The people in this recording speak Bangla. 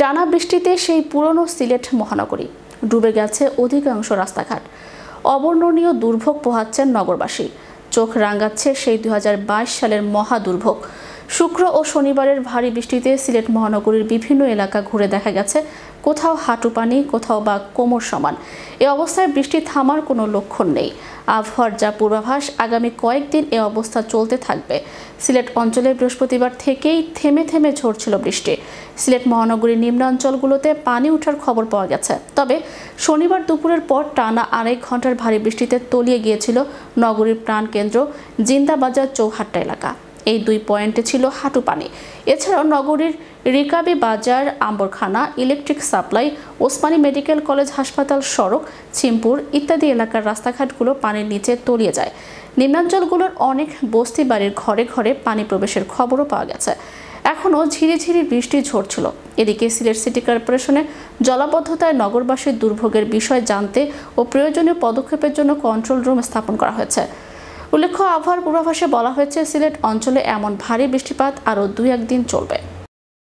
টানা বৃষ্টিতে সেই পুরনো সিলেট মহানগরী ডুবে গেছে অধিকাংশ রাস্তাঘাট। অবর্ণনীয় দুর্ভোগ পোহাচ্ছেন নগরবাসী। চোখ রাঙাচ্ছে সেই 2022 সালের মহা দুর্ভোগ। শুক্র ও শনিবারের ভারী বৃষ্টিতে সিলেট মহানগরীর বিভিন্ন এলাকা ঘুরে দেখা গেছে কোথাও হাঁটু পানি, কোথাও বা কোমর সমান। এ অবস্থায় বৃষ্টি থামার কোনো লক্ষণ নেই। আবহাওয়ার যা পূর্বাভাস, আগামী কয়েকদিন এ অবস্থা চলতে থাকবে। সিলেট অঞ্চলে বৃহস্পতিবার থেকেই থেমে থেমে ঝরছিল বৃষ্টি। সিলেট মহানগরীর নিম্নাঞ্চলগুলোতে পানি ওঠার খবর পাওয়া গেছে। তবে শনিবার দুপুরের পর টানা আড়াই ঘন্টার ভারী বৃষ্টিতে তলিয়ে গিয়েছিল নগরীর প্রাণকেন্দ্র জিন্দাবাজার চৌহাট্টা এলাকা। এই 2 পয়েন্টে ছিল হাঁটু পানি। এছাড়াও নগরীর রিকাবি বাজার, Ambarkhana, electric supply, Osmani medical college হাসপাতাল সড়ক, ছিমপুর ইত্যাদি এলাকার রাস্তাঘাটগুলো পানির নিচে তলিয়ে যায়। নিম্নাঞ্চলগুলোর অনেক বস্তি বাড়ির ঘরে ঘরে পানি প্রবেশের খবরও পাওয়া গেছে। এখনও ঝিরিঝিরি বৃষ্টি ঝরছিল। এদিকে সিলেট সিটি কর্পোরেশনে জলাবদ্ধতায় নগরবাসীর দুর্ভোগের বিষয় জানতে ও প্রয়োজনীয় পদক্ষেপের জন্য কন্ট্রোল রুম স্থাপন করা হয়েছে। উল্লেখ্য, আবহাওয়ার পূর্বাভাসে বলা হয়েছে সিলেট অঞ্চলে এমন ভারী বৃষ্টিপাত আরও 2-1 দিন চলবে।